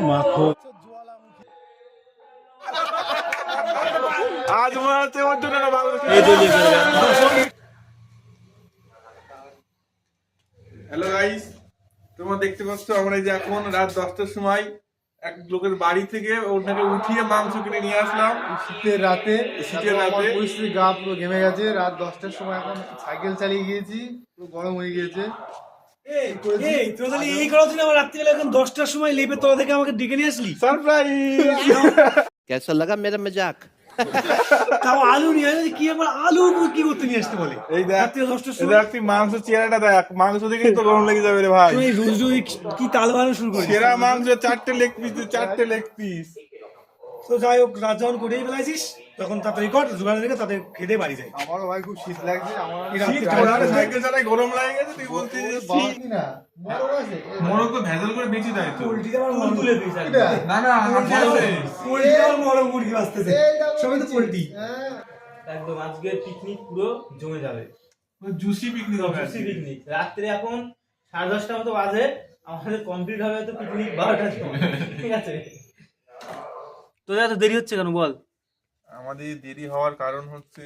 মাখো আজ মনে হচ্ছে ওর জন্য না ভালো। হ্যালো গাইস, তোমরা দেখতে পাচ্ছ আমরা এই যে এখন রাত 10টার সময় এক লোকের বাড়ি থেকে ওনাকে উঠিয়ে মাংস কিনে নিয়ে আসলাম শীতের রাতে। আমার পরিস্থিতি গা পুরো ঘেমে গেছে। রাত 10টার সময় এখন সাইকেল চালিয়ে গিয়েছি, পুরো গরম হয়ে গিয়েছে। এই করার জন্য আমার রাত্রিবেলা এখন 10টার সময় লেপে তোরা থেকে আমাকে ডেকে নিয়ে আসলি। সারপ্রাইজ। कैसा लगा मेरा मजाक? তাও আলু নিয়ে আসলি, কি আবার আলু কি করতে নিয়ে আসতে বলে এই দেখ, রাত্রি 10টার এই সময়। দেখ তুই মাংস চেহারাটা দেখ, মাংস দেখে তো গরম লেগে যাবে রে ভাই। তুই রোজ রোজ কি তাল বানানো শুরু করিস। সেরা মাংস 4টে লেগ পিস, 4টে লেগ পিস। তো যাই হোক, রাত যখন করেই ফেলাইছিস তখন তাড়াতাড়ি কর, জোগাড় রেখে তাদের খেতে বাড়ি যাই। আমারও ভাই খুব শীত লাগছে। আমার এই রাত্রি তোরা সাইকেল চালাই গরম লাগে গেছে, তুই বলছিস যে বাকি না বড় আছে। মোরগ তো ভেজাল করে বেঁচে দেয় তো। পোল্ট্রিতে আমার মন তুলে দিস আর কি। এটা? না না, আমার বলছে পোল্ট্রিতে আমার মরম মুরগি বাঁচতেছে, সবাই তো পোল্ট্রি। হ্যাঁ, একদম আজকে পিকনিক পুরো জমে যাবে। জুসি পিকনিক হবে জুসি পিকনিক। রাত্রে এখন 10:30 মতো বাজে, আমাদের কমপ্লিট হবে তো পিকনিক 12টার সময়। ঠিক আছে, তোদের এত দেরি হচ্ছে কেন বল? আমাদের দেরি হওয়ার কারণ হচ্ছে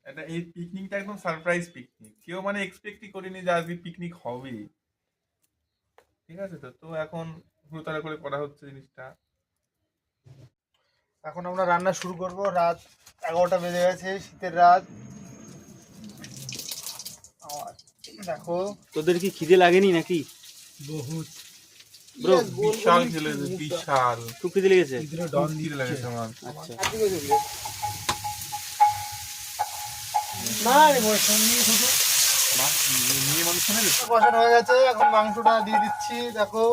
এটা, এই পিকনিকটা একদম সারপ্রাইজ পিকনিক। কেউ মানে এক্সপেক্টই করিনি যে আজকে পিকনিক হবে। ঠিক আছে তো, তো এখন হুড়োতাড়া করে করা হচ্ছে জিনিসটা। এখন আমরা রান্না শুরু করব। রাত 11টা বেজে গেছে, শীতের রাত। দেখো তোদের কি খিদে লাগেনি নাকি? বহুত ব্রো, বিশাল খেলে, বিশাল খুব খিদে লেগেছে। খুব খিদে লেগেছে আমার। আচ্ছা, না রে বল, সঙ্গে ছোট নিয়ে মানুষ শুনে গেছে। কষানো হয়ে গেছে, এখন মাংসটা দিয়ে দিচ্ছি। দেখো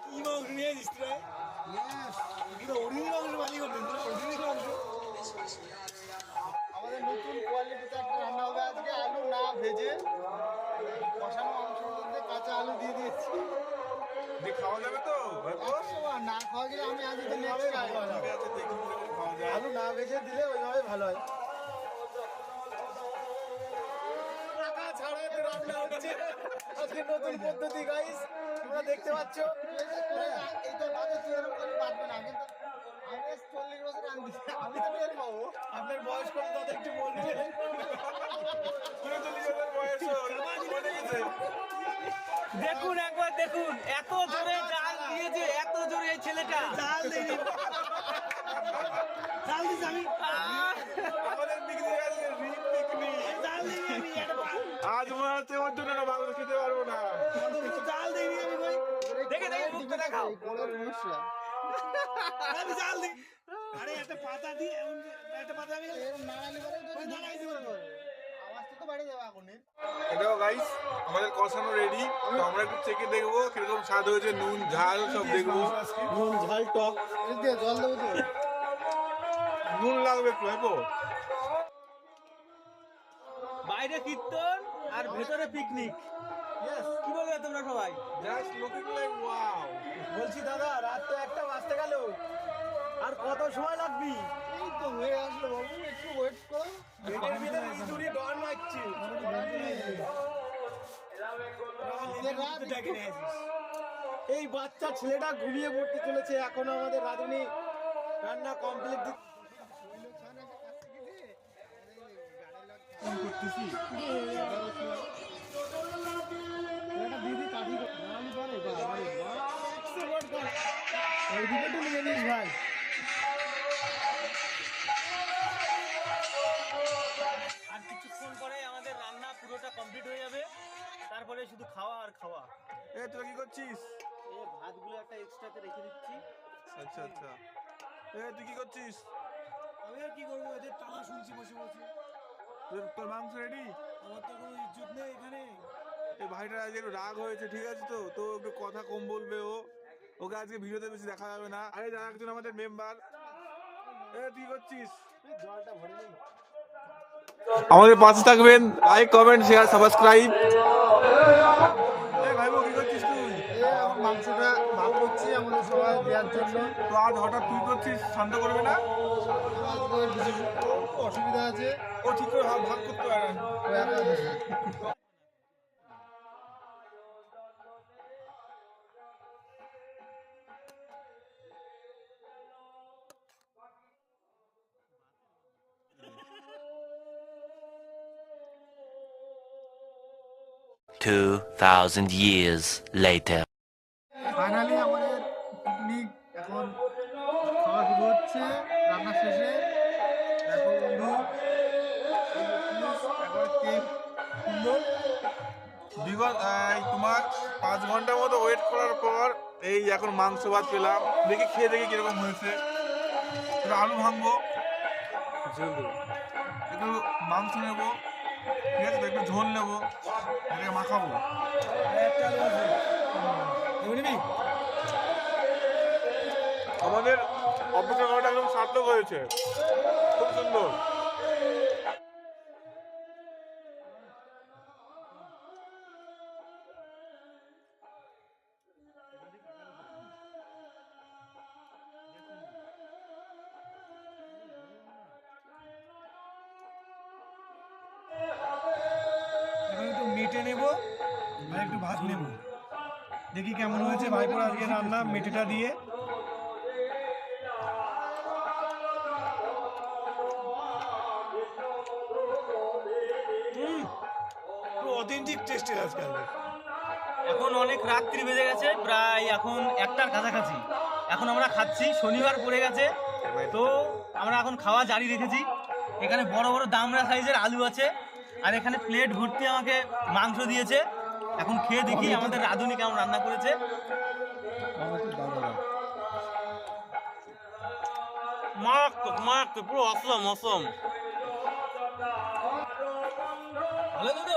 কি মাংস নিয়ে আসিস তুই? পুরো অরিজিনাল মাংস বালি করবেন, পুরো অরিজিনাল মাংস। আমাদের নতুন কোয়ালিটিতে একটা রান্না হবে আজকে। আলু না ভেজে কষানো মাংসের মধ্যে কাঁচা আলু দিয়ে দিয়েছি। দিয়ে খাওয়া যাবে তো? না খাওয়া গেলে আমি আজ তো নেক্সট ঠিক আছে, দেখি কিরকম খাওয়া যায়। আলু না ভেজে দিলে ওইভাবে ভালো হয়। আজকে নতুন পদ্ধতি গাইস, তোমরা দেখতে পাচ্ছ। এইটা বাদে তুই এরকম করে বাঁধবে না, কিন্তু আমি 40 বছর রান্ধি, আমি তো টের পাবো। আপনার বয়স কত তাদের একটু বলবেন। 39 বছর বয়স ওর, মনে গেছে। দেখুন একবার দেখুন, এত জোরে জাল দিয়েছে, এত জোরে এই ছেলেটা জাল দিই, জাল দিস আমি, আমাদের পিকনিক আছে, পিকনিক। জাল দিই আমি, আজ মনে হচ্ছে ওর জন্য না ভালো খেতে পারবো না। জাল দিই আমি ভাই। দেখে দেখে মুখটা দেখাও। কোলের সমস্যা। আমি জাল দিই। আরে একটা পাতা দিয়ে, একটা পাতা আমি এরকম নাড়ালে পরে যদি নাড়াই দিবো না। আওয়াজটা তো বাড়ে যাবে এখনই। এটাও গাইস আমাদের কষানো রেডি। তো আমরা একটু চেকে দেখবো কিরকম স্বাদ হয়েছে, নুন ঝাল সব দেখবো। নুন ঝাল টক। এই দিয়ে জল দেবো তো। নুন লাগবে একটু, হেবো। বাইরে কীর্তন আর ভেতরে পিকনিক। কি বলবে তোমরা সবাই? Just looking like wow. বলছি দাদা, রাত তো 1টা বাজতে গেল, আর কত সময় লাগবি? এই তো হয়ে আসলো বাবু, একটু ওয়েট করো। পেটের ভিতরে ইঁদুরে ডর মারছে। ডেকে নিয়ে আসিস। এই বাচ্চা ছেলেটা ঘুমিয়ে পড়তে চলেছে, এখনো আমাদের রাঁধুনি রান্না কমপ্লিট। দিদি কাঠি নালি পারে ওইদিকে তো নিয়ে নিস ভাই। আর কিছুক্ষণ পরে আমাদের রান্না পুরোটা কমপ্লিট হয়ে যাবে, তারপরে শুধু খাওয়া আর খাওয়া। এ তোরা কি করছিস? এই ভাতগুলো একটা এক্সট্রাতে রেখে দিচ্ছি। আচ্ছা আচ্ছা। এ তুই কি করছিস? আমি আর কি করবো, এদের তালা শুনছি বসে বসে। তোর মাংস রেডি? আমার তো কোনো ইজ্জত নেই এখানে। এই ভাইটা আজকে একটু রাগ হয়েছে, ঠিক আছে তো, তো একটু কথা কম বলবে ও। ওকে আজকে ভিডিওতে বেশি দেখা যাবে না। আরে যারা একজন আমাদের মেম্বার। এ তুই করছিস? জলটা ভরে নেই। আমাদের পাশে থাকবেন, লাইক কমেন্ট শেয়ার সাবস্ক্রাইব। এ ভাইবো কি করছিস তুই? মাংসটা ভাগ করছি আমাদের সবাই দেওয়ার জন্য। তো আজ হঠাৎ তুই করছিস, শান্ত করবে না? আজকে ওর বিশেষ অসুবিধা আছে, ও ঠিক করে ভাগ করতে পারে না। ও একা আছে। years later. ফাইনালি আমাদের পিকনিক এখন খাওয়া শুরু হচ্ছে রান্না শেষে। দেখো বন্ধু, একবার কেক সুন্দর। বিগত তোমার 5 ঘন্টার মতো ওয়েট করার পর এই এখন মাংস ভাত পেলাম। দেখি খেয়ে দেখি কিরকম হয়েছে। একটু আলু ভাঙবো, একটু মাংস নেবো, ঠিক আছে, একটু ঝোল নেবো, এটাকে মাখাবো। আমাদের অপেক্ষা করাটা একদম সার্থক হয়েছে, খুব সুন্দর। এখন একটু মেটে নেব আর একটু ভাত নেব, দেখি কেমন হয়েছে ভাইপোর আজকে রান্না মেটেটা দিয়ে। অথেন্টিক টেস্টের আজকে। এখন অনেক রাত্রি বেজে গেছে, প্রায় এখন 1টার কাছাকাছি। এখন আমরা খাচ্ছি, শনিবার পড়ে গেছে, তো আমরা এখন খাওয়া জারি রেখেছি। এখানে বড় বড় দামড়া সাইজের আলু আছে, আর এখানে প্লেট ভর্তি আমাকে মাংস দিয়েছে। এখন খেয়ে দেখি আমাদের রাঁধুনি কেমন রান্না করেছে। মারাত্মক মারাত্মক, পুরো অসম অসম। ভালো তো?